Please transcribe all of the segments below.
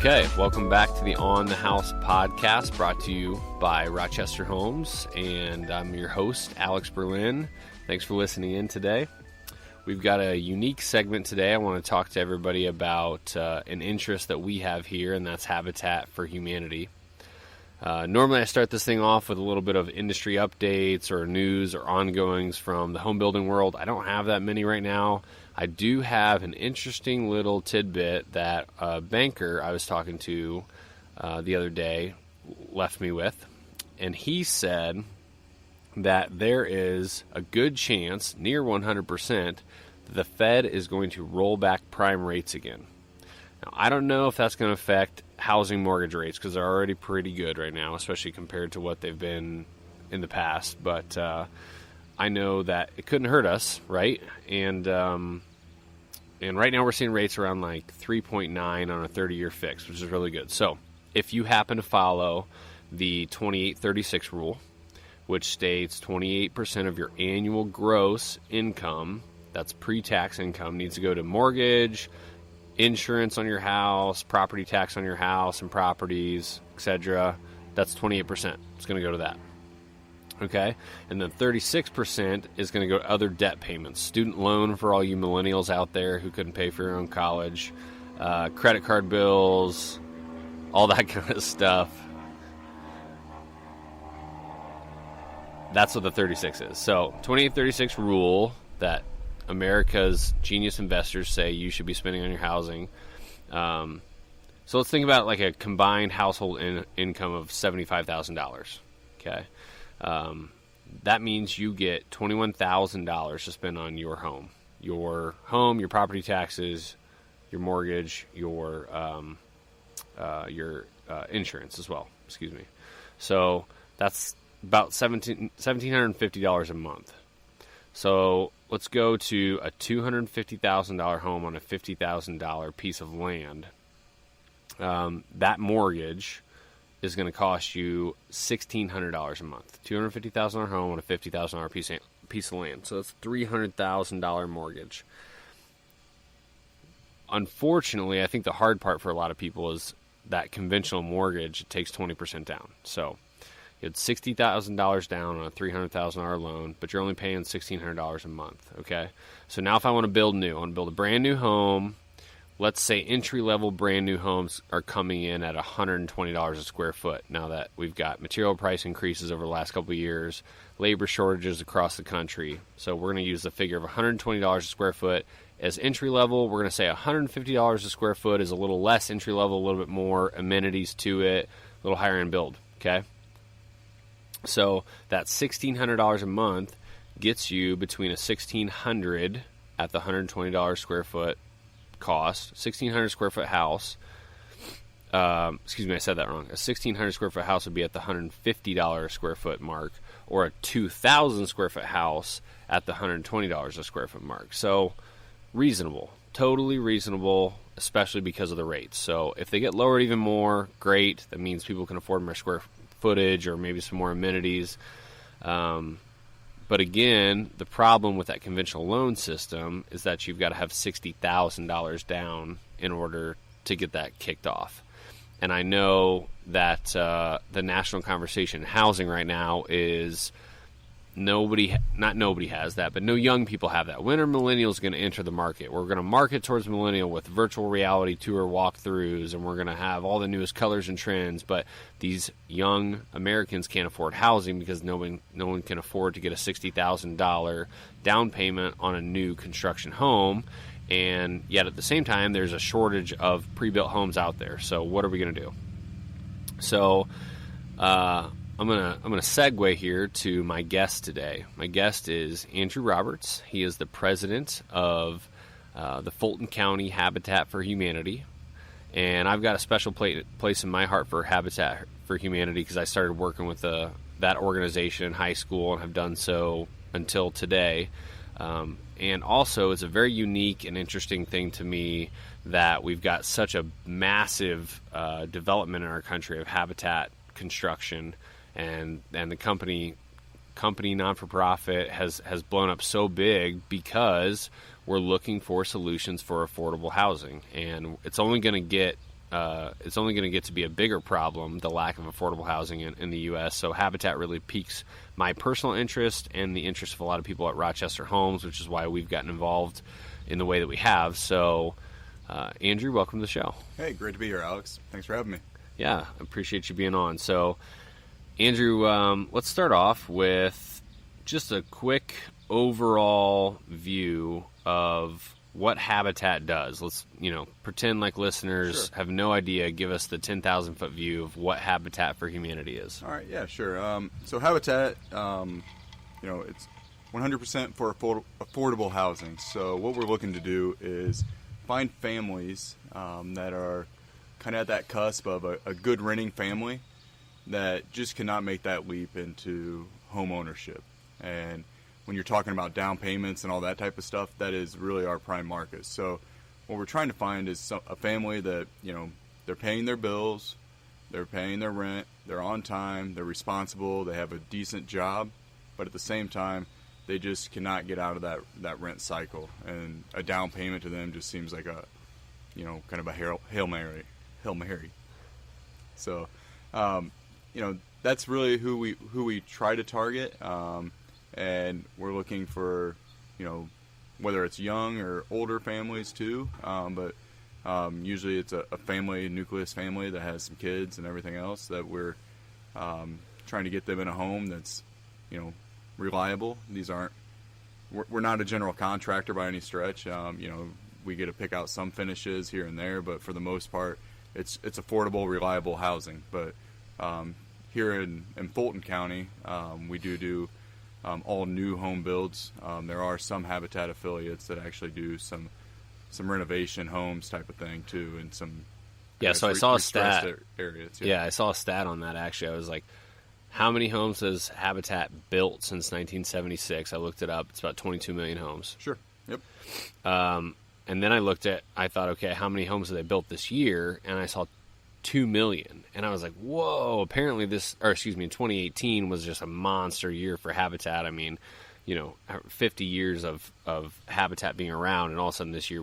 Okay, welcome back to the On the House podcast, brought to you by Rochester Homes, and I'm your host, Alex Berlin. Thanks for listening in today. We've got a unique segment today. I want to talk to everybody about an interest that we have here, and that's Habitat for Humanity. Normally I start this thing off with a little bit of industry updates or news or ongoings from the home building world. I don't have that many right now. I do have an interesting little tidbit that a banker I was talking to the other day left me with, and he said that there is a good chance, near 100%, that the Fed is going to roll back prime rates again. Now, I don't know if that's going to affect housing mortgage rates because they're already pretty good right now, especially compared to what they've been in the past. But I know that it couldn't hurt us, right? And right now we're seeing rates around like 3.9 on a 30-year fix, which is really good. So if you happen to follow the 28-36 rule, which states 28% of your annual gross income, that's pre-tax income, needs to go to mortgage, insurance on your house, property tax on your house and properties, etc. That's 28%. It's going to go to that. Okay? And then 36% is going to go to other debt payments. Student loan for all you millennials out there who couldn't pay for your own college, credit card bills, all that kind of stuff. That's what the 36 is. So 28-36 rule that America's genius investors say you should be spending on your housing. So let's think about like a combined household income of $75,000. Okay, that means you get $21,000 to spend on your home, your property taxes, your mortgage, your insurance as well. Excuse me. So that's about $1,750 a month. So let's go to a $250,000 home on a $50,000 piece of land. That mortgage is going to cost you $1,600 a month. $250,000 home on a $50,000 piece of land. So that's $300,000 mortgage. Unfortunately, I think the hard part for a lot of people is that conventional mortgage, it takes 20% down. So you had $60,000 down on a $300,000 loan, but you're only paying $1,600 a month, okay? So now if I want to build new, I want to build a brand new home. Let's say entry-level brand new homes are coming in at $120 a square foot now that we've got material price increases over the last couple of years, labor shortages across the country. So we're going to use the figure of $120 a square foot as entry-level. We're going to say $150 a square foot is a little less entry-level, a little bit more amenities to it, a little higher in build, okay? So that $1,600 a month gets you between a $1,600 at the $120 square foot cost, 1,600 square foot house. Excuse me, I said that wrong. A 1,600 square foot house would be at the $150 square foot mark, or a 2,000 square foot house at the $120 a square foot mark. So reasonable, totally reasonable, especially because of the rates. So if they get lowered even more, great. That means people can afford more square footage or maybe some more amenities. But again, the problem with that conventional loan system is that you've got to have $60,000 down in order to get that kicked off. And I know that the national conversation in housing right now is not nobody has that, but no young people have that. When are millennials going to enter the market? We're going to market towards millennial with virtual reality tour walkthroughs, and we're going to have all the newest colors and trends, but these young Americans can't afford housing because no one can afford to get a $60,000 down payment on a new construction home, and yet at the same time there's a shortage of pre-built homes out there. So what are we going to do? So I'm gonna segue here to my guest today. My guest is Andrew Roberts. He is the president of the Fulton County Habitat for Humanity, and I've got a special place in my heart for Habitat for Humanity because I started working with that organization in high school and have done so until today. And also, it's a very unique and interesting thing to me that we've got such a massive development in our country of habitat construction. And the company non-for-profit has blown up so big because we're looking for solutions for affordable housing, and it's only going to get it's only going to get to be a bigger problem, the lack of affordable housing in the U.S. So Habitat really piques my personal interest and the interest of a lot of people at Rochester Homes, which is why we've gotten involved in the way that we have. So, Andrew, welcome to the show. Hey, great to be here, Alex. Thanks for having me. Yeah, I appreciate you being on. So, Andrew, let's start off with just a quick overall view of what Habitat does. Let's, pretend like listeners have no idea. Give us the 10,000-foot view of what Habitat for Humanity is. All right, yeah, sure. So Habitat, it's 100% for affordable housing. So what we're looking to do is find families that are kind of at that cusp of a good renting family that just cannot make that leap into home ownership. And when you're talking about down payments and all that type of stuff, that is really our prime market. So what we're trying to find is a family that, they're paying their bills, they're paying their rent, they're on time, they're responsible, they have a decent job, but at the same time, they just cannot get out of that rent cycle. And a down payment to them just seems like a, kind of a Hail Mary. So, that's really who we try to target. And we're looking for, whether it's young or older families too. But usually it's a nucleus family that has some kids and everything else that we're trying to get them in a home that's, reliable. We're not a general contractor by any stretch. We get to pick out some finishes here and there, but for the most part, it's affordable, reliable housing. But here in Fulton County, we do all new home builds. There are some Habitat affiliates that actually do some renovation homes type of thing too, and some so I saw a stat areas. Yeah, I saw a stat on that actually. I was like, how many homes has Habitat built since 1976? I looked it up. It's about 22 million homes. Sure. Yep. And then I thought, okay, how many homes have they built this year? And I saw 2 million. And I was like, whoa, apparently 2018 was just a monster year for Habitat. I mean, 50 years of Habitat being around, and all of a sudden this year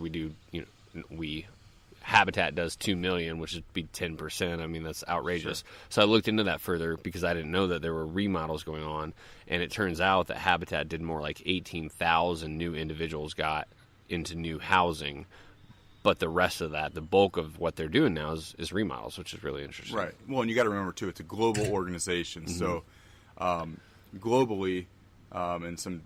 Habitat does 2 million, which would be 10%. I mean, that's outrageous. Sure. So I looked into that further because I didn't know that there were remodels going on. And it turns out that Habitat did more like 18,000 new individuals got into new housing. But the rest of that, the bulk of what they're doing now is remodels, which is really interesting. Right. Well, and you got to remember, too, it's a global organization. Mm-hmm. So globally, in some,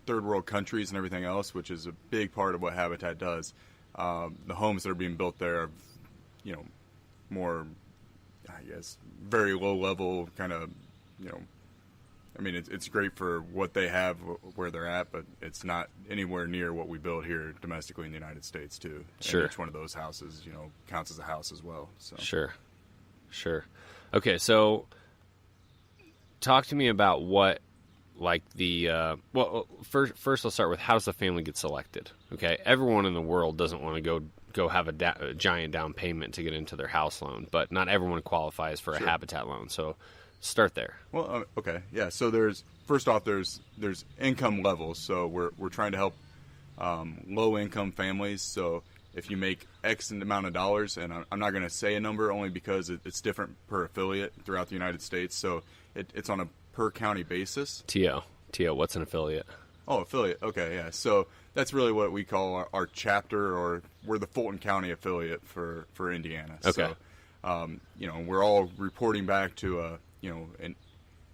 third world countries and everything else, which is a big part of what Habitat does, the homes that are being built there are, more, very low level kind of, it's great for what they have, where they're at, but it's not anywhere near what we build here domestically in the United States, too. Sure. And each one of those houses, counts as a house as well. So. Sure. Okay, so talk to me about what, first let's start with, how does the family get selected? Okay, everyone in the world doesn't want to go have a giant down payment to get into their house loan, but not everyone qualifies for a Habitat loan. So start there. Well, okay, yeah. So there's income levels. So we're trying to help low income families. So if you make X amount of dollars, and I'm not going to say a number only because it's different per affiliate throughout the United States. So it's on a per county basis. TO, what's an affiliate? Oh, affiliate. Okay, yeah. So that's really what we call our chapter, or we're the Fulton County affiliate for Indiana. Okay. So, we're all reporting back to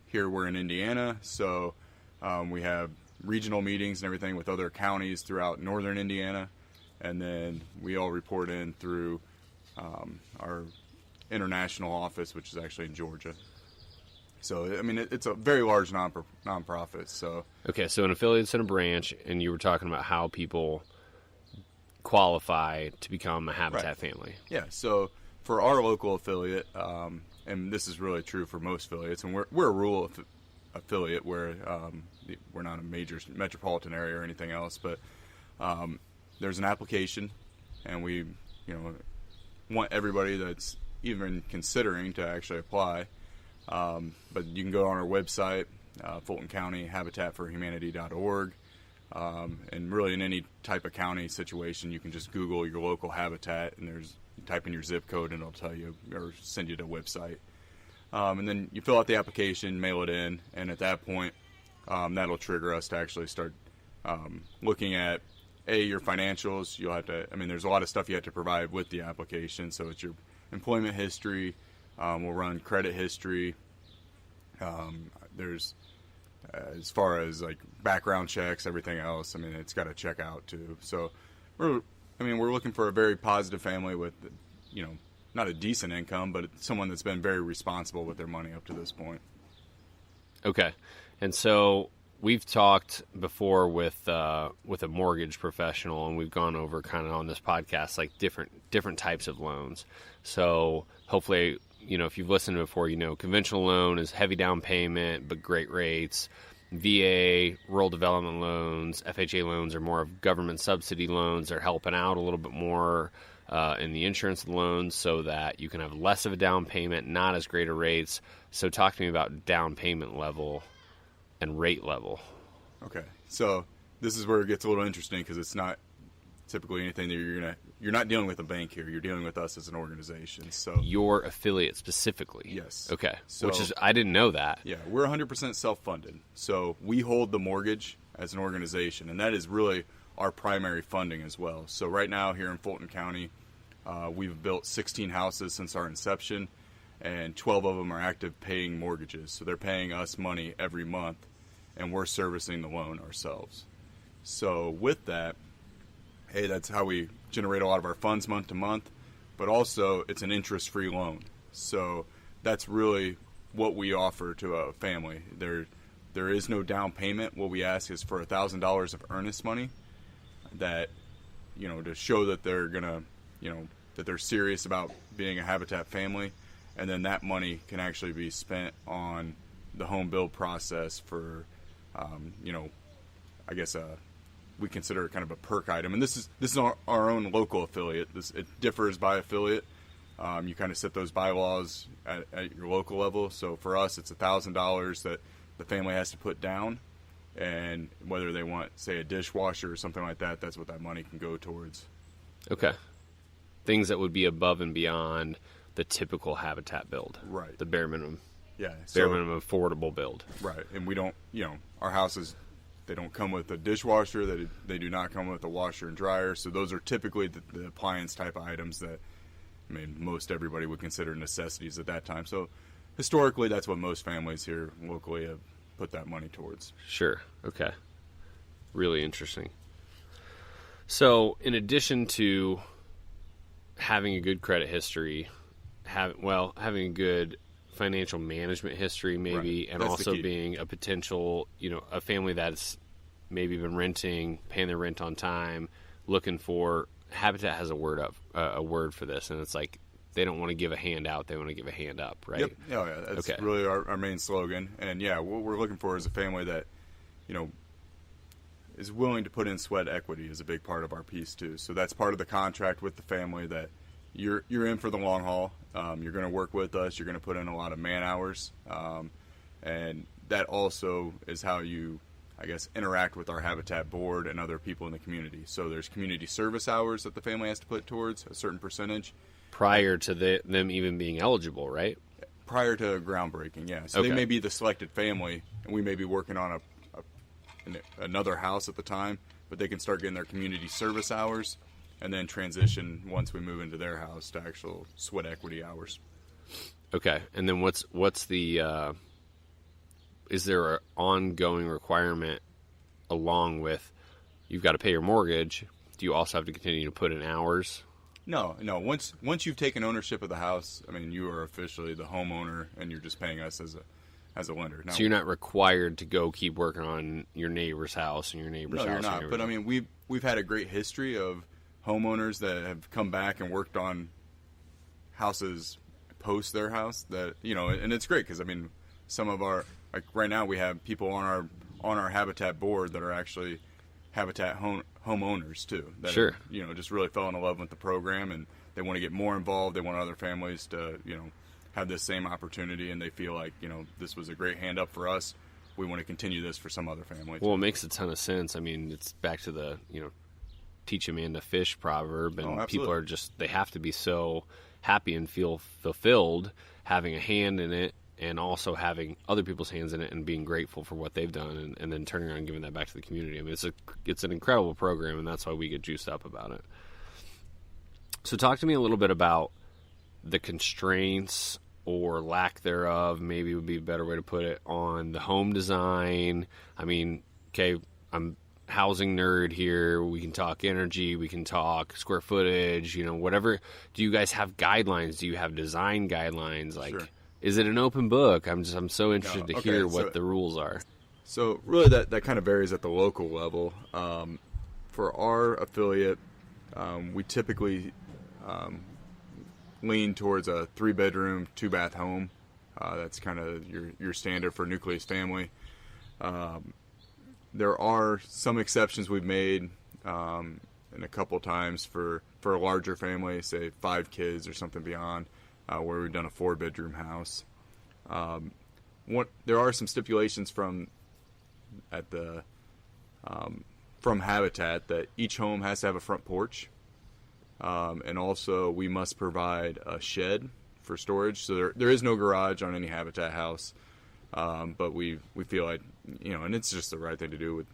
here we're in Indiana. So we have regional meetings and everything with other counties throughout northern Indiana, and then we all report in through our international office, which is actually in Georgia. So, it's a very large nonprofit. So, okay, so an affiliate's in a branch, and you were talking about how people qualify to become a Habitat family. Yeah, so for our local affiliate, and this is really true for most affiliates, and we're a rural affiliate where we're not a major metropolitan area or anything else, but there's an application, and we want everybody that's even considering to actually apply. But you can go on our website, Fulton County habitatforhumanity.org, and really in any type of county situation, you can just Google your local Habitat, and there's You type in your zip code and it'll tell you or send you to a website. And then you fill out the application, mail it in, and at that point, that'll trigger us to actually start looking at your financials. You'll have to. I mean, there's a lot of stuff you have to provide with the application. So it's your employment history. We'll run credit history. There's as far as like background checks, everything else. I mean, it's got to check out too. So we're looking for a very positive family with, not a decent income, but someone that's been very responsible with their money up to this point. Okay, and so we've talked before with a mortgage professional, and we've gone over kind of on this podcast like different types of loans. So hopefully, if you've listened before, conventional loan is heavy down payment but great rates. VA, rural development loans, FHA loans are more of government subsidy loans. They're helping out a little bit more in the insurance loans so that you can have less of a down payment, not as great a rates. So talk to me about down payment level and rate level. Okay, so this is where it gets a little interesting because it's not typically anything that you're not dealing with a bank here. You're dealing with us as an organization. So your affiliate specifically. Yes. Okay. So, which is, I didn't know that. Yeah, we're 100% self-funded. So we hold the mortgage as an organization, and that is really our primary funding as well. So right now here in Fulton County, we've built 16 houses since our inception, and 12 of them are active paying mortgages. So they're paying us money every month, and we're servicing the loan ourselves. So with that, that's how we generate a lot of our funds month to month, but also it's an interest-free loan. So that's really what we offer to a family. There is no down payment. What we ask is for $1,000 of earnest money that, to show that they're gonna, that they're serious about being a Habitat family, and then that money can actually be spent on the home build process for, we consider it kind of a perk item. And this is our own local affiliate. It differs by affiliate. You kind of set those bylaws at your local level. So for us, it's $1,000 that the family has to put down, and whether they want, say, a dishwasher or something like that, that's what that money can go towards. Okay. Things that would be above and beyond the typical Habitat build. Right. The bare minimum. Yeah. Bare minimum affordable build. Right. And we don't, our houses, they don't come with a dishwasher. They do not come with a washer and dryer. So those are typically the appliance type of items that, most everybody would consider necessities at that time. So historically, that's what most families here locally have put that money towards. Sure. Okay. Really interesting. So in addition to having a good credit history, having a good financial management history maybe, right, and also being a potential, a family that's maybe been renting, paying their rent on time, looking for, Habitat has a word for this, and it's like they don't want to give a hand out, they want to give a hand up, right? Yep. Oh, yeah. That's okay. Really our main slogan. And yeah, what we're looking for is a family that, is willing to put in sweat equity is a big part of our piece too. So that's part of the contract with the family, that you're in for the long haul. You're going to work with us. You're going to put in a lot of man hours. And that also is how you, interact with our Habitat board and other people in the community. So there's community service hours that the family has to put towards a certain percentage. Prior to them even being eligible, right? Prior to groundbreaking, yeah. So They may be the selected family, and we may be working on another house at the time, but they can start getting their community service hours and then transition once we move into their house to actual sweat equity hours. Okay. And then what's the is there an ongoing requirement along with you've got to pay your mortgage? Do you also have to continue to put in hours? No. Once you've taken ownership of the house, you are officially the homeowner, and you're just paying us as a lender. Now, so you're not required to go keep working on your neighbor's house and your neighbor's house. No, you're not. But we've had a great history of homeowners that have come back and worked on houses post their house. That and it's great because some of our, like right now we have people on our Habitat board that are actually Habitat homeowners too. That sure. Just really fell in love with the program, and they want to get more involved. They want other families to have this same opportunity, and they feel like this was a great hand up for us. We want to continue this for some other family. Well, it makes a ton of sense. It's back to the teach a man to fish proverb, and absolutely. people are just, they have to be so happy and feel fulfilled having a hand in it, and also having other people's hands in it and being grateful for what they've done, and then turning around and giving that back to the community. I mean, it's an incredible program, and that's why we get juiced up about it. So talk to me a little bit about the constraints or lack thereof, maybe would be a better way to put it, on the home design. I mean, okay, I'm housing nerd here. We can talk energy, we can talk square footage, whatever. Do you guys have guidelines? Do you have design guidelines? Like, Sure. Is it an open book? I'm so interested to hear what the rules are. So really that kind of varies at the local level. For our affiliate, we typically lean towards a 3-bedroom, 2-bath home. That's kind of your standard for a nucleus family. There are some exceptions we've made, and a couple times for a larger family, say 5 kids or something beyond, where we've done a 4-bedroom house. There are some stipulations from Habitat that each home has to have a front porch. And also we must provide a shed for storage. So there is no garage on any Habitat house. But we feel like, and it's just the right thing to do with,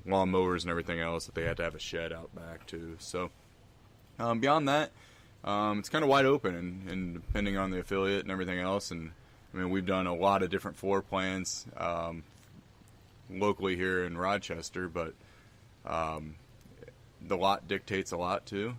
lawn mowers and everything else, that they had to have a shed out back too. So, beyond that, it's kind of wide open and depending on the affiliate and everything else. And I mean, we've done a lot of different floor plans, locally here in Rochester, but, the lot dictates a lot too,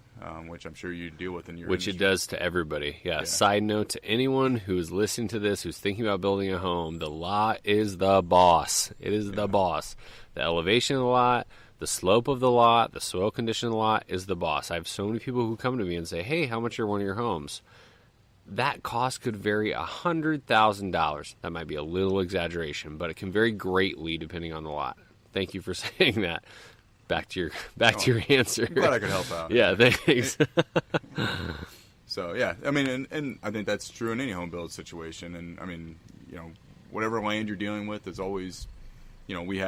which I'm sure you deal with in your industry. It does to everybody. Yeah. Side note to anyone who's listening to this, who's thinking about building a home, the lot is the boss. It is the boss. The elevation of the lot, the slope of the lot, the soil condition of the lot is the boss. I have so many people who come to me and say, hey, how much are one of your homes? That cost could vary $100,000. That might be a little exaggeration, but it can vary greatly depending on the lot. Thank you for saying that. Back to your answer. I'm glad I could help out. Yeah, thanks. So yeah, I mean, and I think that's true in any home build situation. And I mean, whatever land you're dealing with is always, we've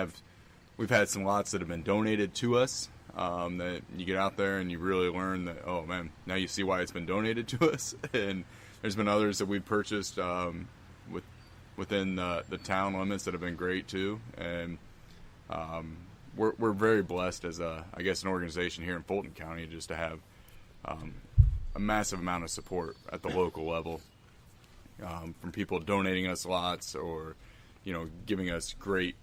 had some lots that have been donated to us. That you get out there and you really learn that, oh man, now you see why it's been donated to us. And there's been others that we've purchased within the town limits that have been great too. And we're very blessed as an organization here in Fulton County just to have a massive amount of support at the local level, from people donating us lots or giving us great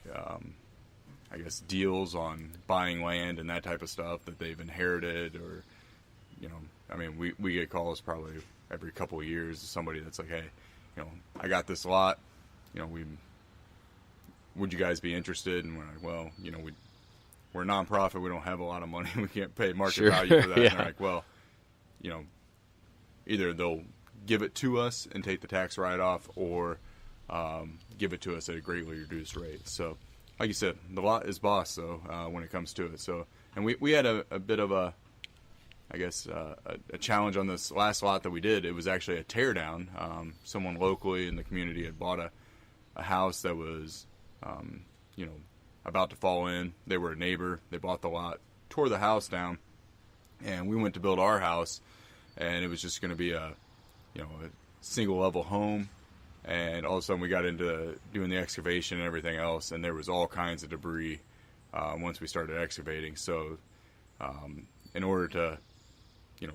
deals on buying land and that type of stuff that they've inherited, or we get calls probably every couple of years of somebody that's like, hey, I got this lot, would you guys be interested? And we're like, well, we're a nonprofit. We don't have a lot of money. We can't pay market value for that. Yeah. And they're like, well, either they'll give it to us and take the tax write-off, or give it to us at a greatly reduced rate. So, like you said, the lot is boss, though, when it comes to it. So, and we had a bit of a challenge on this last lot that we did. It was actually a tear down. Someone locally in the community had bought a house that was, about to fall in. They were a neighbor. They bought the lot, tore the house down, and we went to build our house, and it was just going to be a single level home. And all of a sudden we got into doing the excavation and everything else, and there was all kinds of debris once we started excavating. So in order to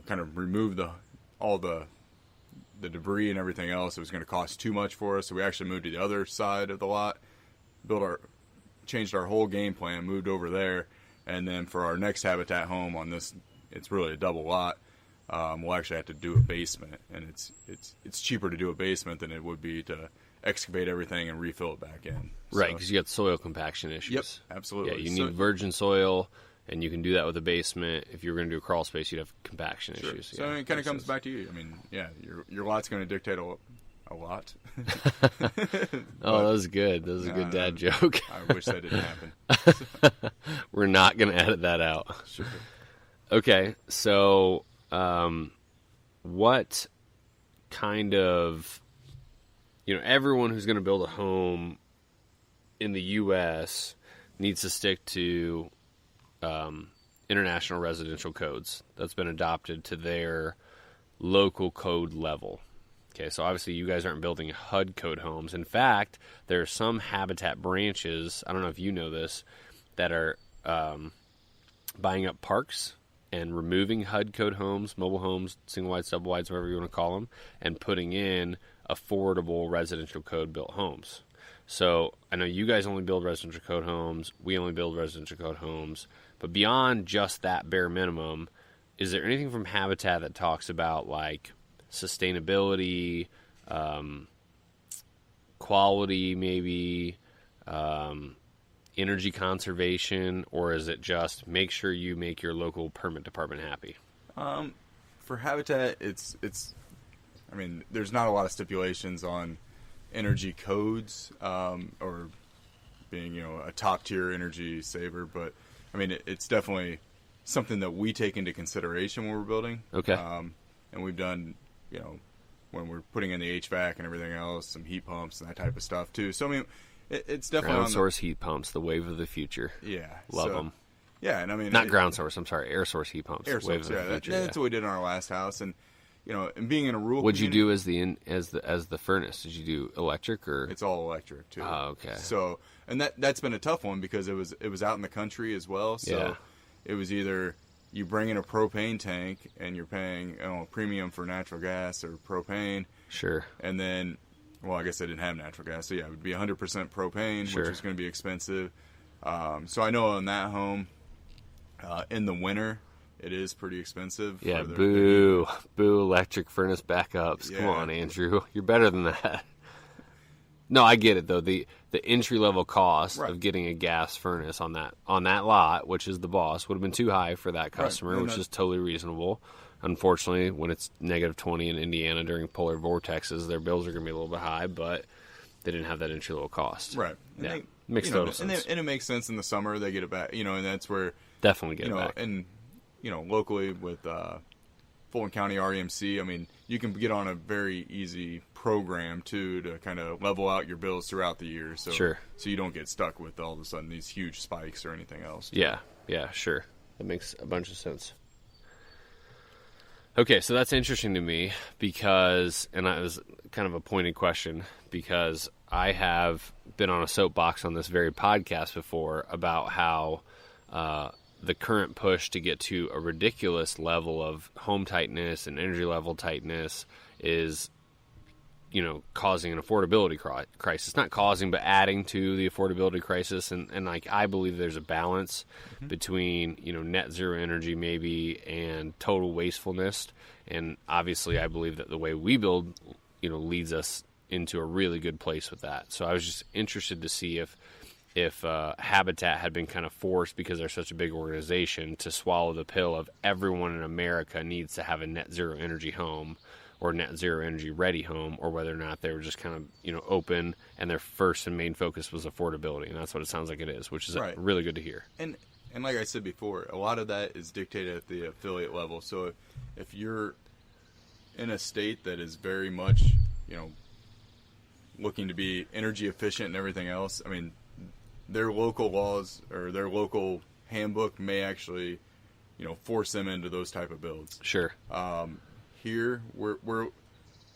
kind of remove all the debris and everything else, it was going to cost too much for us. So we actually moved to the other side of the lot, changed our whole game plan, moved over there, and then for our next Habitat home on this, it's really a double lot. We'll actually have to do a basement, and it's cheaper to do a basement than it would be to excavate everything and refill it back in. Right, because you got soil compaction issues. Yep, absolutely. Yeah, you need virgin soil, and you can do that with a basement. If you were going to do a crawl space, you'd have compaction issues. So it kind of comes back to you. I mean, yeah, your lot's going to dictate a lot. Oh, that was good. That was a good dad joke. I wish that didn't happen. We're not going to edit that out. Sure. Okay, so what kind of, everyone who's going to build a home in the U.S. needs to stick to, international residential codes that's been adopted to their local code level. Okay, so obviously you guys aren't building HUD code homes. In fact, there are some Habitat branches, I don't know if you know this, that are buying up parks and removing HUD code homes, mobile homes, single wides, double wides, whatever you want to call them, and putting in affordable residential code built homes. So I know you guys only build residential code homes, we only build residential code homes, but beyond just that bare minimum, is there anything from Habitat that talks about like sustainability, quality maybe, energy conservation, or is it just make sure you make your local permit department happy? For Habitat, it's I mean, there's not a lot of stipulations on energy codes or being, a top tier energy saver, but I mean, it's definitely something that we take into consideration when we're building. Okay. And we've done, when we're putting in the HVAC and everything else, some heat pumps and that type of stuff too. So I mean, it's definitely ground source heat pumps, the wave of the future. Yeah, love them. Yeah, and I mean, not ground source. I'm sorry, air source heat pumps. Air source. Yeah, that's what we did in our last house, and and being in a rural. What'd you do as the furnace? Did you do electric or? It's all electric too. Oh, okay. So, and that's been a tough one because it was out in the country as well. So, it was either you bring in a propane tank and you're paying a premium for natural gas or propane. Sure. And then, well, I guess they didn't have natural gas, so yeah, it would be 100% propane, sure, which is going to be expensive. So I know on that home, in the winter, it is pretty expensive. Yeah, boo electric furnace backups. Yeah. Come on, Andrew, you're better than that. No, I get it though. The entry level cost of getting a gas furnace on that lot, which is the boss, would have been too high for that customer, which is totally reasonable. Unfortunately, when it's -20 in Indiana during polar vortexes, their bills are going to be a little bit high, but they didn't have that entry level cost. Right. Yeah. Makes total sense. And it makes sense in the summer they get it back, and that's where definitely get it back. And locally with Fulton County REMC, I mean, you can get on a very easy program too to kind of level out your bills throughout the year. So sure. So you don't get stuck with all of a sudden these huge spikes or anything else. Yeah, sure. That makes a bunch of sense. Okay, so that's interesting to me because, and it was kind of a pointed question, because I have been on a soapbox on this very podcast before about how the current push to get to a ridiculous level of home tightness and energy level tightness is, causing an affordability crisis. Not causing, but adding to the affordability crisis. And like, I believe there's a balance between, net zero energy maybe and total wastefulness. And obviously I believe that the way we build, leads us into a really good place with that. So I was just interested to see if Habitat had been kind of forced, because they're such a big organization, to swallow the pill of everyone in America needs to have a net zero energy home or net zero energy ready home, or whether or not they were just kind of, open and their first and main focus was affordability. And that's what it sounds like it is, which is really good to hear. And like I said before, a lot of that is dictated at the affiliate level. So if you're in a state that is very much, looking to be energy efficient and everything else, I mean, their local laws or their local handbook may actually, force them into those type of builds. Sure. Here, we're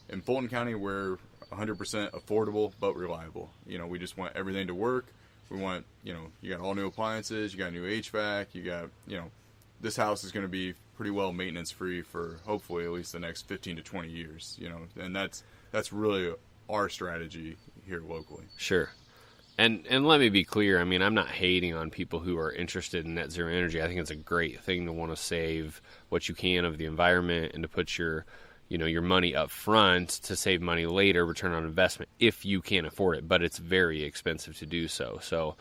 in Fulton County, we're 100% affordable but reliable. We just want everything to work. We want, you got all new appliances, you got new HVAC, you got, this house is going to be pretty well maintenance free for hopefully at least the next 15 to 20 years, and that's really our strategy here locally. Sure. And let me be clear, I mean, I'm not hating on people who are interested in net zero energy. I think it's a great thing to want to save what you can of the environment and to put your money up front to save money later, return on investment, if you can afford it. But it's very expensive to do so. So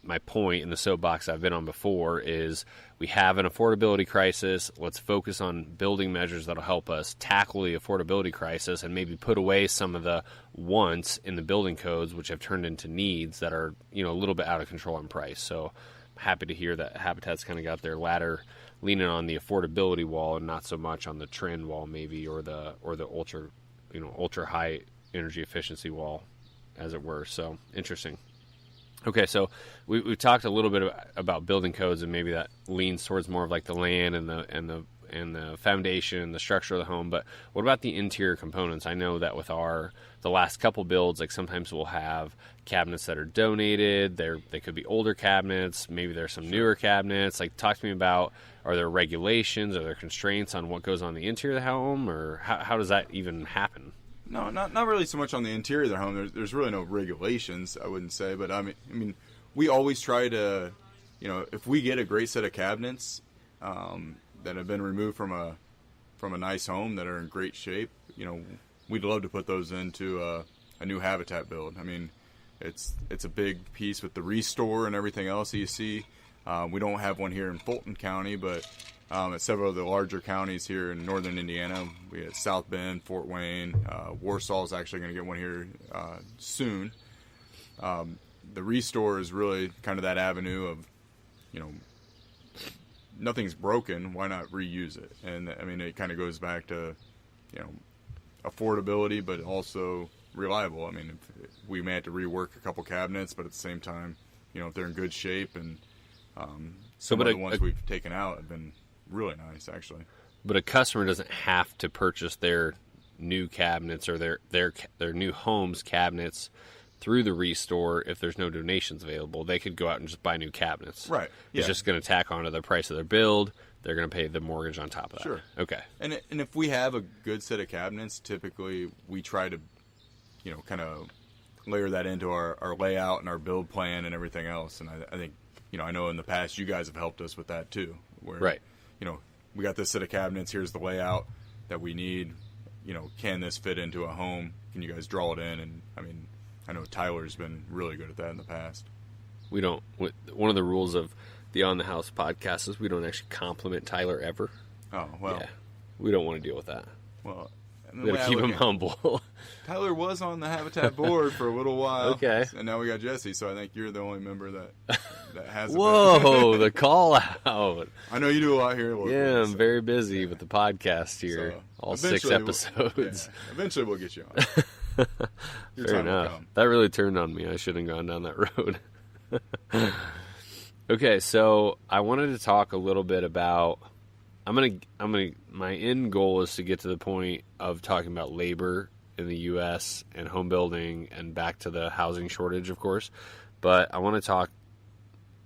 my point in the soapbox I've been on before is we have an affordability crisis. Let's focus on building measures that'll help us tackle the affordability crisis and maybe put away some of the wants in the building codes, which have turned into needs that are, a little bit out of control in price. So I'm happy to hear that Habitat's kind of got their ladder leaning on the affordability wall and not so much on the trend wall maybe, or the ultra high energy efficiency wall, as it were. So interesting. Okay, so we talked a little bit about building codes, and maybe that leans towards more of like the land and the foundation and the structure of the home. But what about the interior components? I know that with the last couple builds, like sometimes we'll have cabinets that are donated. They could be older cabinets. Maybe there's some newer cabinets. Like, talk to me about, are there regulations? Are there constraints on what goes on the interior of the home, or how does that even happen? No, not really so much on the interior of the home. There's really no regulations, I wouldn't say. But I mean, we always try to, if we get a great set of cabinets that have been removed from a nice home that are in great shape, we'd love to put those into a new habitat build. I mean, it's a big piece with the restore and everything else that you see. We don't have one here in Fulton County, but at several of the larger counties here in northern Indiana, we have South Bend, Fort Wayne, Warsaw is actually going to get one here soon. The restore is really kind of that avenue of, nothing's broken, why not reuse it? And I mean, it kind of goes back to, affordability, but also reliable. I mean, if we may have to rework a couple cabinets, but at the same time, if they're in good shape, and some of the ones we've taken out have been really nice, actually. But a customer doesn't have to purchase their new cabinets or their new home's cabinets through the restore if there's no donations available. They could go out and just buy new cabinets. Right. Yeah. It's just going to tack onto the price of their build. They're going to pay the mortgage on top of that. Sure. Okay. And if we have a good set of cabinets, typically we try to, kind of layer that into our layout and our build plan and everything else. And I think, I know in the past you guys have helped us with that too. Where, right. We got this set of cabinets. Here's the layout that we need. Can this fit into a home? Can you guys draw it in? And I mean, I know Tyler's been really good at that in the past. We don't. One of the rules of the On the House podcast is we don't actually compliment Tyler ever. Oh, well. Yeah. We don't want to deal with that. Well, we got to keep him humble. Tyler was on the Habitat board for a little while. Okay. And now we got Jesse, so I think you're the only member that has Whoa, the call out. I know you do a lot here. Yeah, I'm very busy with the podcast here. So, all 6 episodes. Eventually we'll get you on. Fair enough. That really turned on me. I shouldn't have gone down that road. Okay, so I wanted to talk a little bit about. My end goal is to get to the point of talking about labor in the U.S. and home building and back to the housing shortage, of course. But I want to talk.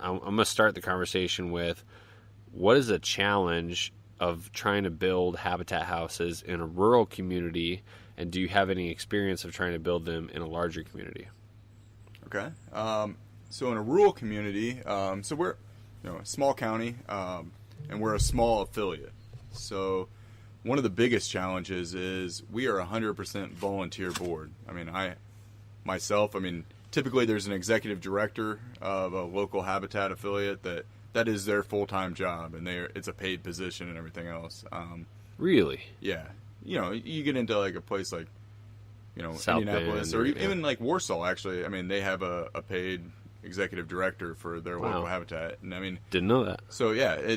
I'm going to start the conversation with what is a challenge of trying to build habitat houses in a rural community, and do you have any experience of trying to build them in a larger community? Okay. So in a rural community, so we're a small county, and we're a small affiliate. So one of the biggest challenges is we are 100% volunteer board. I mean, typically there's an executive director of a local habitat affiliate that is their full-time job, and it's a paid position and everything else. Really? Yeah. You get into like a place like, South Indianapolis Bend, or even like Warsaw, actually. I mean, they have a paid executive director for their local habitat. And I mean, didn't know that. So yeah,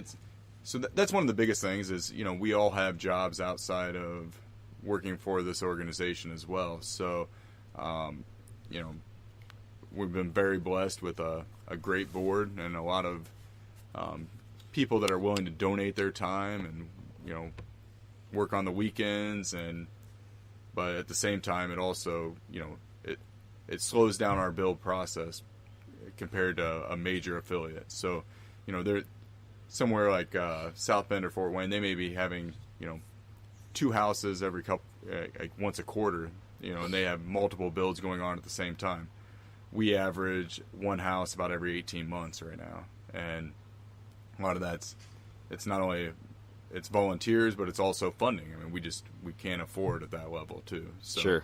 that's one of the biggest things is, we all have jobs outside of working for this organization as well. So, we've been very blessed with a great board and a lot of people that are willing to donate their time and, work on the weekends. But at the same time, it also, it slows down our build process compared to a major affiliate. So, they're somewhere like South Bend or Fort Wayne, they may be having, 2 houses every like once a quarter, and they have multiple builds going on at the same time. We average 1 house about every 18 months right now. And a lot of it's not only it's volunteers, but it's also funding. I mean, we can't afford at that level too. So. Sure.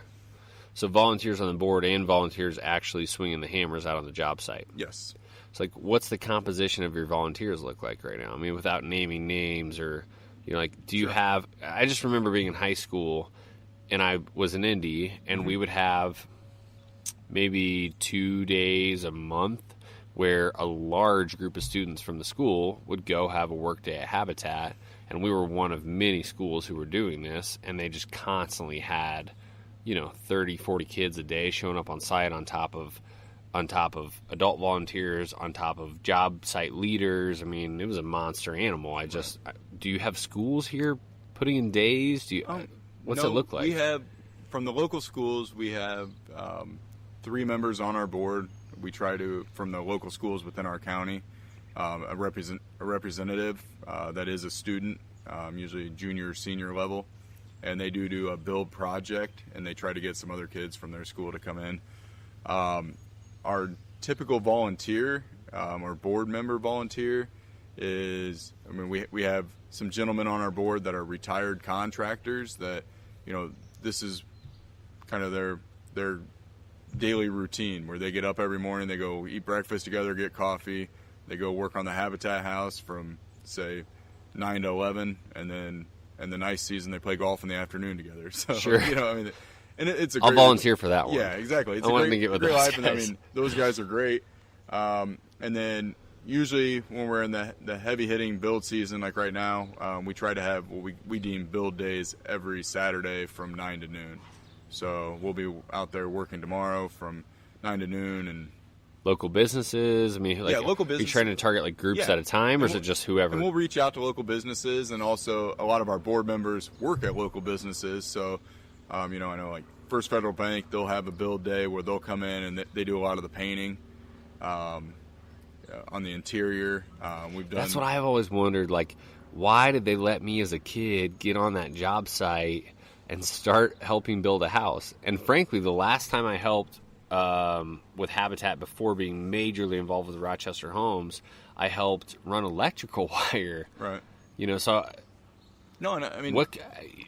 So volunteers on the board and volunteers actually swinging the hammers out on the job site. Yes. It's like, what's the composition of your volunteers look like right now? I mean, without naming names or, do you have, I just remember being in high school and I was in Indy and we would have maybe 2 days a month where a large group of students from the school would go have a work day at Habitat. And we were one of many schools who were doing this, and they just constantly had, 30, 40 kids a day showing up on site on top of on top of adult volunteers, on top of job site leaders. I mean, it was a monster animal. Do you have schools here putting in days? What's it look like? We have, from the local schools, we have 3 members on our board. We try to, from the local schools within our county, a representative that is a student, usually junior or senior level, and they do a build project, and they try to get some other kids from their school to come in. Our typical volunteer, or board member volunteer, is, I mean, we have some gentlemen on our board that are retired contractors that, this is kind of their daily routine, where they get up every morning, they go eat breakfast together, get coffee, they go work on the Habitat house from, say, 9 to 11, and then in the nice season they play golf in the afternoon together. So, sure. I mean, and it's I'll volunteer for that one. Yeah, exactly. It's I want to get with great those life, guys. and I mean, those guys are great. And then usually when we're in the heavy hitting build season, like right now, we try to have what we deem build days every Saturday from 9 to noon. So we'll be out there working tomorrow from 9 to noon. And local businesses. I mean, local businesses. Are you trying to target like groups at a time, or is it just whoever? And we'll reach out to local businesses, and also a lot of our board members work at local businesses. So, I know like First Federal Bank, they'll have a build day where they'll come in and they do a lot of the painting on the interior. That's what I've always wondered. Like, why did they let me as a kid get on that job site and start helping build a house? And frankly, the last time I helped with Habitat before being majorly involved with Rochester Homes, I helped run electrical wire. Right. So. No, I mean, what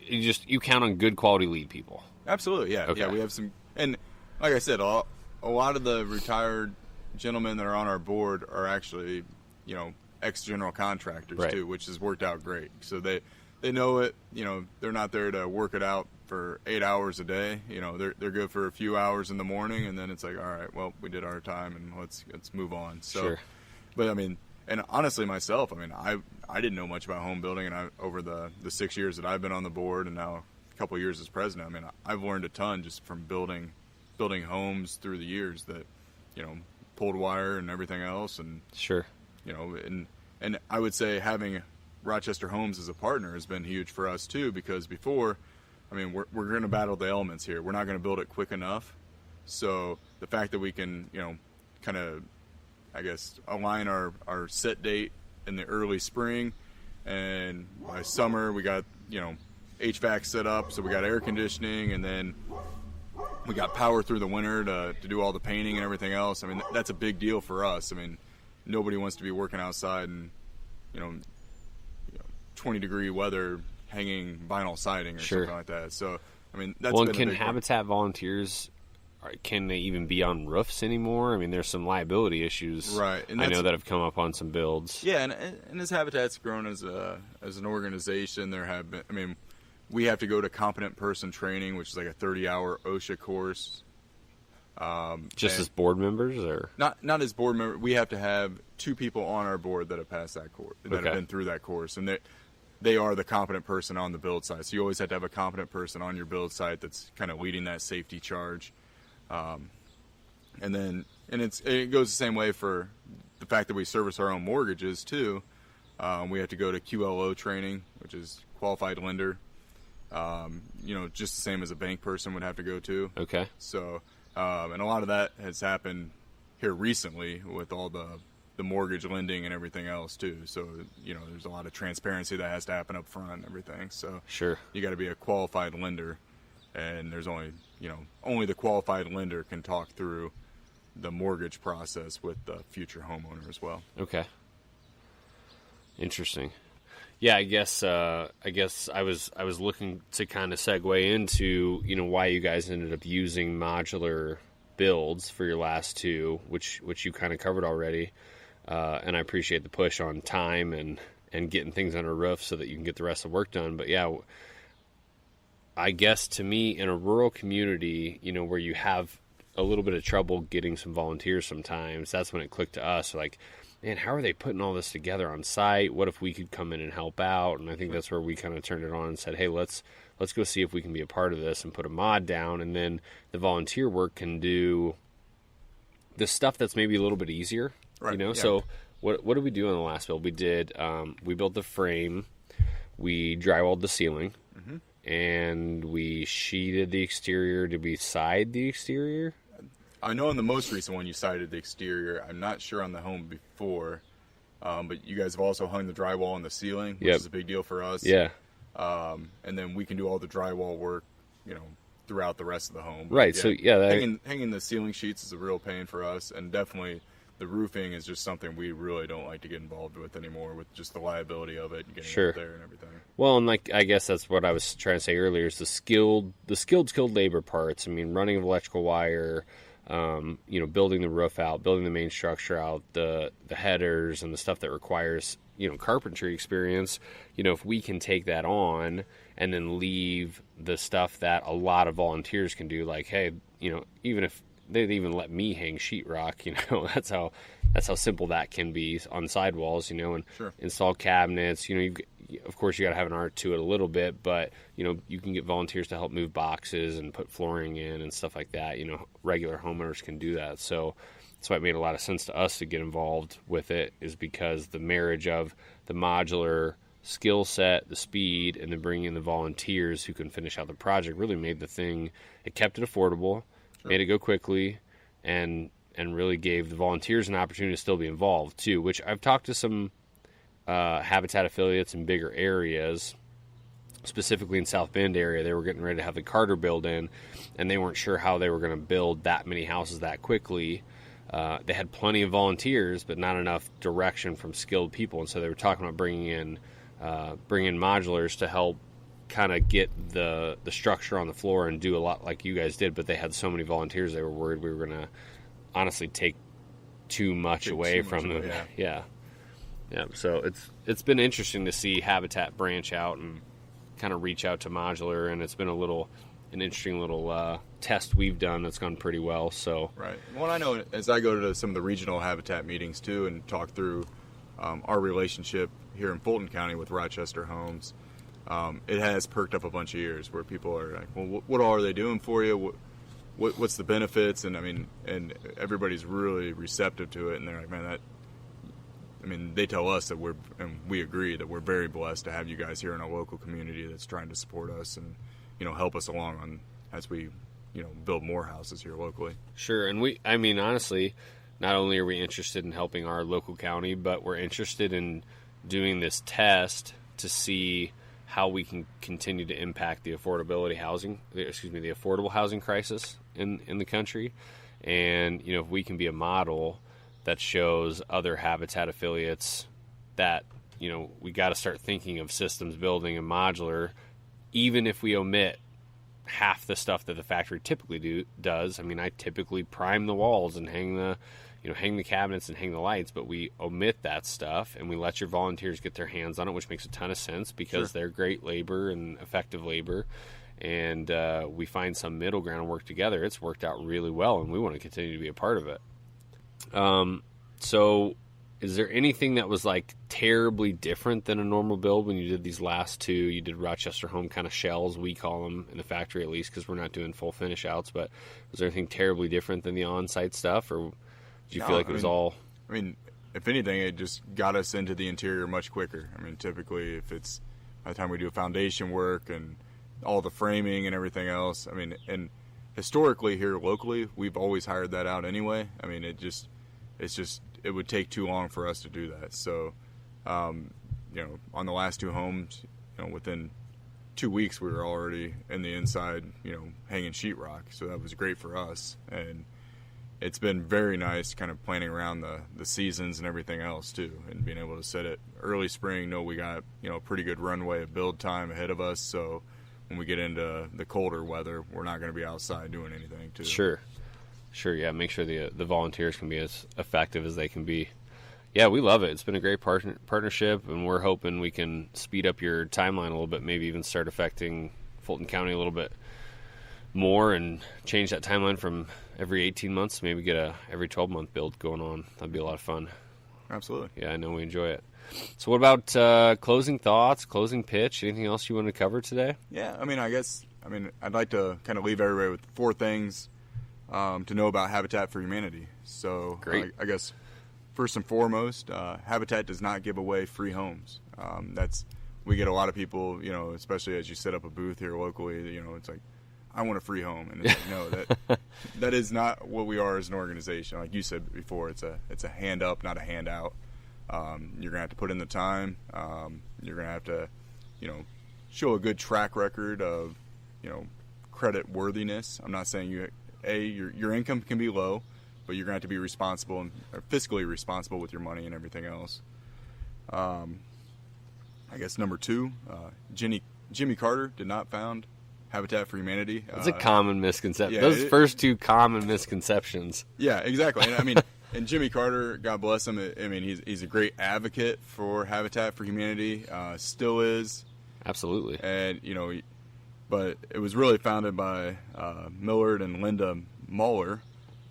you count on good quality lead people. Absolutely, yeah. Okay. Yeah, we have some, and like I said, a lot of the retired gentlemen that are on our board are actually, ex-general contractors right. too, which has worked out great. So they know it. They're not there to work it out for 8 hours a day. They're good for a few hours in the morning, and then it's like, all right, well, we did our time, and let's move on. So, sure. But I mean, and honestly, myself, I mean, I didn't know much about home building, and over the 6 years that I've been on the board, and now a couple of years as president, I mean, I've learned a ton just from building homes through the years that, pulled wire and everything else, and sure, and I would say having Rochester Homes as a partner has been huge for us too, because before, I mean, we're going to battle the elements here. We're not going to build it quick enough, so the fact that we can, kind of, I guess, align our set date in the early spring, and by summer we got HVAC set up, so we got air conditioning, and then we got power through the winter to do all the painting and everything else. I mean, that's a big deal for us. I mean, nobody wants to be working outside in 20-degree weather hanging vinyl siding or sure. something like that. So I mean, that's well, been can a big Habitat volunteers? Can they even be on roofs anymore? I mean, there's some liability issues, right? And I know that have come up on some builds. Yeah, and as Habitat's grown as an organization, there have been. I mean, we have to go to competent person training, which is like a 30-hour OSHA course. Just as board members, or not as board member. We have to have 2 people on our board that have passed that course, that have been through that course, and they are the competent person on the build site. So you always have to have a competent person on your build site that's kind of leading that safety charge. And it goes the same way for the fact that we service our own mortgages too. We have to go to QLO training, which is qualified lender. Just the same as a bank person would have to go to. Okay. So, and a lot of that has happened here recently with all the mortgage lending and everything else too. So, there's a lot of transparency that has to happen up front and everything. So sure, you got to be a qualified lender, and there's only the qualified lender can talk through the mortgage process with the future homeowner as well. Okay. Interesting. Yeah, I guess I was looking to kind of segue into, why you guys ended up using modular builds for your last 2, which you kind of covered already. And I appreciate the push on time and getting things under a roof so that you can get the rest of the work done. But yeah, I guess to me, in a rural community, where you have a little bit of trouble getting some volunteers sometimes, that's when it clicked to us. Like, man, how are they putting all this together on site? What if we could come in and help out? And I think that's where we kind of turned it on and said, hey, let's go see if we can be a part of this and put a mod down. And then the volunteer work can do the stuff that's maybe a little bit easier, Right, yeah. So what did we do on the last build? We did, we built the frame, we drywalled the ceiling, and we sheeted the exterior. Did we side the exterior? I know in the most recent one you sided the exterior. I'm not sure on the home before, but you guys have also hung the drywall on the ceiling, which is a big deal for us. Yeah. And then we can do all the drywall work, throughout the rest of the home. But Right. So hanging the ceiling sheets is a real pain for us, and definitely the roofing is just something we really don't like to get involved with anymore, with just the liability of it and getting up there and everything. Well, and I guess that's what I was trying to say earlier is the skilled labor parts. I mean, running of electrical wire, building the roof out, building the main structure out, the headers and the stuff that requires, carpentry experience. If we can take that on and then leave the stuff that a lot of volunteers can do, like, hey, even if they'd even let me hang sheetrock, that's how simple that can be on sidewalls, and install cabinets. Of course, you got to have an art to it a little bit, but you can get volunteers to help move boxes and put flooring in and stuff like that. Regular homeowners can do that. So that's why it made a lot of sense to us to get involved with it, is because the marriage of the modular skill set, the speed, and then bringing in the volunteers who can finish out the project really made the thing. It kept it affordable, made it go quickly, and really gave the volunteers an opportunity to still be involved too. Which I've talked to some Habitat affiliates in bigger areas, specifically in South Bend area. They were getting ready to have the Carter build in, and they weren't sure how they were going to build that many houses that quickly. They had plenty of volunteers, but not enough direction from skilled people, and so they were talking about bringing in modulars to help kind of get the structure on the floor and do a lot like you guys did. But they had so many volunteers, they were worried we were going to honestly take too much away from them. Yeah. So it's been interesting to see Habitat branch out and kind of reach out to modular, and it's been an interesting little test we've done that's gone pretty well. So right. Well, I know as I go to some of the regional Habitat meetings too and talk through our relationship here in Fulton County with Rochester Homes, it has perked up a bunch of ears where people are like, well, what all are they doing for you? What's the benefits? And and everybody's really receptive to it, and they're like, man, they tell us that and we agree that we're very blessed to have you guys here in a local community that's trying to support us and, help us along as we, build more houses here locally. Sure. And honestly, not only are we interested in helping our local county, but we're interested in doing this test to see how we can continue to impact the affordable housing crisis in the country. And, if we can be a model that shows other Habitat affiliates that, we got to start thinking of systems building and modular, even if we omit half the stuff that the factory typically does. I typically prime the walls and hang the cabinets and hang the lights, but we omit that stuff and we let your volunteers get their hands on it, which makes a ton of sense because they're great labor and effective labor. And we find some middle ground and work together. It's worked out really well, and we want to continue to be a part of it. So is there anything that was like terribly different than a normal build when you did these last two? You did Rochester Home kind of shells, we call them in the factory, at least, because we're not doing full finish outs, but was there anything terribly different than the on-site stuff, or did you feel like it was all... if anything, it just got us into the interior much quicker. Typically, if it's by the time we do foundation work and all the framing and everything else, and historically here locally, we've always hired that out anyway. It would take too long for us to do that. So, on the last two homes, within 2 weeks, we were already in the inside, hanging sheetrock. So that was great for us. And it's been very nice kind of planning around the seasons and everything else too, and being able to set it early spring, know we got, a pretty good runway of build time ahead of us. So when we get into the colder weather, we're not going to be outside doing anything too. Sure, yeah. Make sure the volunteers can be as effective as they can be. Yeah, we love it. It's been a great partnership, and we're hoping we can speed up your timeline a little bit, maybe even start affecting Fulton County a little bit more and change that timeline from every 18 months to maybe get a every 12-month build going on. That'd be a lot of fun. Absolutely. Yeah, I know we enjoy it. So what about closing thoughts, closing pitch? Anything else you want to cover today? Yeah, I'd like to kind of leave everybody with 4 things to know about Habitat for Humanity. So I guess first and foremost, Habitat does not give away free homes. We get a lot of people, especially as you set up a booth here locally, it's like, I want a free home, and it's like, no, that is not what we are as an organization. Like you said before, it's a hand up, not a handout. You're gonna have to put in the time. You're gonna have to, show a good track record of, credit worthiness. I'm not saying your income can be low, but you're gonna have to be responsible and fiscally responsible with your money and everything else. I guess number 2, Jimmy Carter did not found Habitat for Humanity. It's a common misconception. Yeah, Those first 2 common misconceptions. Yeah, exactly. And and Jimmy Carter, God bless him. He's a great advocate for Habitat for Humanity. Still is. Absolutely. And but it was really founded by Millard and Linda Muller.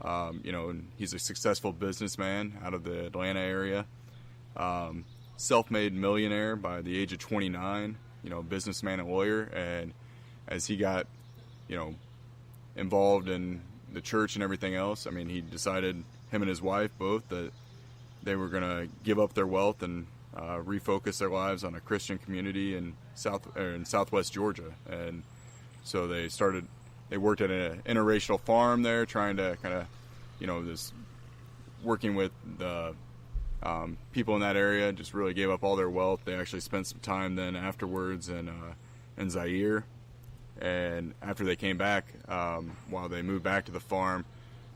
And he's a successful businessman out of the Atlanta area. Self-made millionaire by the age of 29. Businessman and lawyer. And as he got, involved in the church and everything else, he decided, him and his wife both, that they were going to give up their wealth and refocus their lives on a Christian community in Southwest Georgia. And so they worked at an interracial farm there, trying to kind of, working with the people in that area. Just really gave up all their wealth. They actually spent some time then afterwards in Zaire. And after they came back, while they moved back to the farm,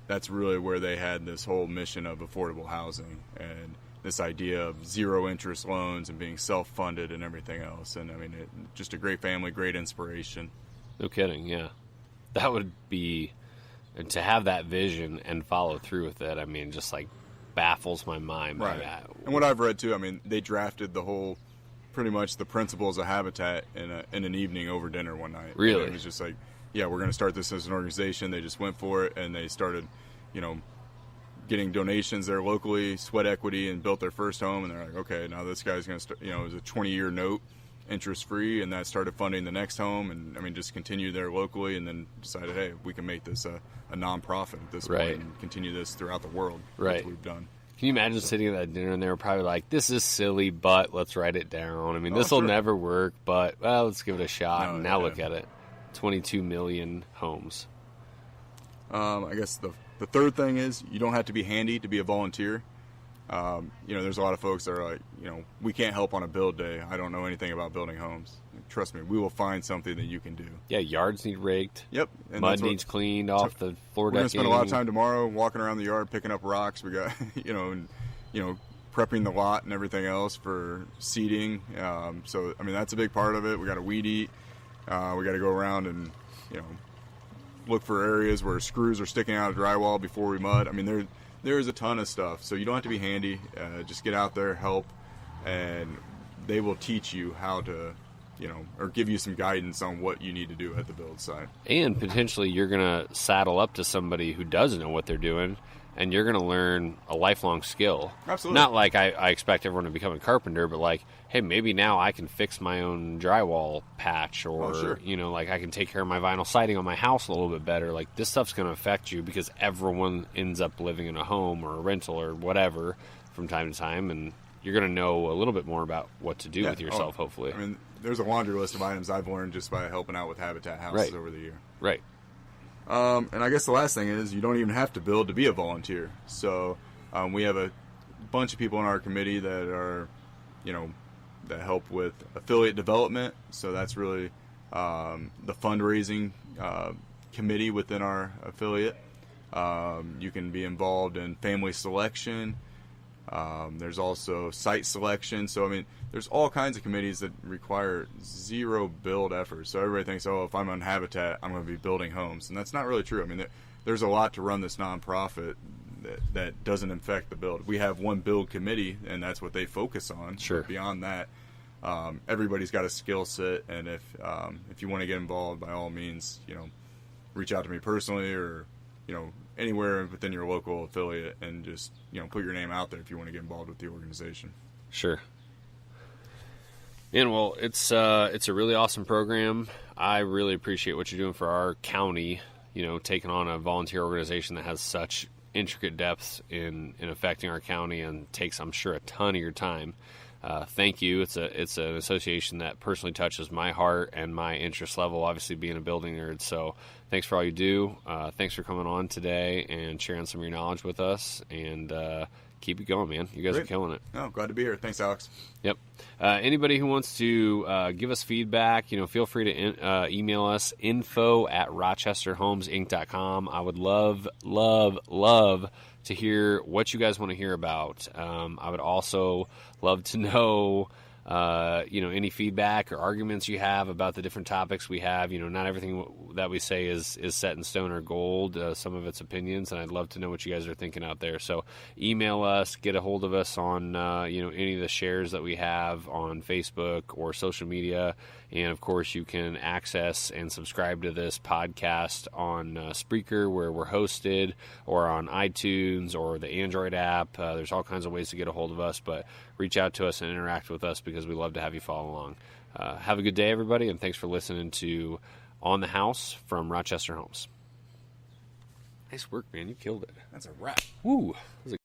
that's really where they had this whole mission of affordable housing and this idea of zero interest loans and being self-funded and everything else. And just a great family, great inspiration. No kidding, yeah. That would be, to have that vision and follow through with it, just like baffles my mind. Right. And what I've read too, they drafted pretty much the principles of Habitat in an evening over dinner one night. Really? It was just like, yeah, we're going to start this as an organization. They just went for it, and they started, getting donations there locally, sweat equity, and built their first home. And they're like, okay, now this guy's going to start, it was a 20-year note, interest-free, and that started funding the next home. And just continued there locally, and then decided, hey, we can make this a nonprofit at this point and continue this throughout the world. Right. That's what we've done. Can you imagine sitting at that dinner and they were probably like, this is silly, but let's write it down. This will never work, but, well, let's give it a shot. And now look at it. 22 million homes. I guess the third thing is you don't have to be handy to be a volunteer. There's a lot of folks that are like, we can't help on a build day. I don't know anything about building homes. Trust me, we will find something that you can do. Yeah, yards need raked. Yep. And mud needs cleaned off the floor decking. We're going to spend a lot of time tomorrow walking around the yard, picking up rocks. We got, prepping the lot and everything else for seeding. So that's a big part of it. We got to weed eat. We got to go around and, look for areas where screws are sticking out of drywall before we mud. There's a ton of stuff. So you don't have to be handy. Just get out there, help, and they will teach you how to, or give you some guidance on what you need to do at the build site. And potentially you're going to saddle up to somebody who doesn't know what they're doing, and you're going to learn a lifelong skill. Absolutely. Not like I expect everyone to become a carpenter, but like, hey, maybe now I can fix my own drywall patch, or, like I can take care of my vinyl siding on my house a little bit better. Like, this stuff's going to affect you because everyone ends up living in a home or a rental or whatever from time to time, and you're going to know a little bit more about what to do with yourself, hopefully. There's a laundry list of items I've learned just by helping out with Habitat houses over the year. Right. And I guess the last thing is you don't even have to build to be a volunteer. So we have a bunch of people in our committee that are, that help with affiliate development. So that's really the fundraising committee within our affiliate. You can be involved in family selection. There's also site selection. So, there's all kinds of committees that require zero build effort. So everybody thinks, if I'm on Habitat, I'm going to be building homes. And that's not really true. There's a lot to run this nonprofit that doesn't affect the build. We have one build committee, and that's what they focus on. Sure. But beyond that, everybody's got a skill set. And if you want to get involved, by all means, reach out to me personally, or, anywhere within your local affiliate, and just, put your name out there if you want to get involved with the organization. Sure. And it's a really awesome program. I really appreciate what you're doing for our county. taking on a volunteer organization that has such intricate depths in affecting our county and takes, I'm sure, a ton of your time. Thank you. It's an association that personally touches my heart and my interest level, obviously being a building nerd. So thanks for all you do. Thanks for coming on today and sharing some of your knowledge with us, and keep it going, man. You guys Great. are killing it. Oh, glad to be here. Thanks, Alex. Yep. Anybody who wants to give us feedback, feel free to email us, info@rochesterhomesinc.com. I would love to hear what you guys want to hear about. I would also love to know, any feedback or arguments you have about the different topics we have. Not everything that we say is set in stone or gold. Some of it's opinions, and I'd love to know what you guys are thinking out there. So email us, get a hold of us on, any of the shares that we have on Facebook or social media. And, of course, you can access and subscribe to this podcast on Spreaker, where we're hosted, or on iTunes or the Android app. There's all kinds of ways to get a hold of us, but reach out to us and interact with us because we love to have you follow along. Have a good day, everybody, and thanks for listening to On the House from Rochester Homes. Nice work, man. You killed it. That's a wrap. Woo. That was a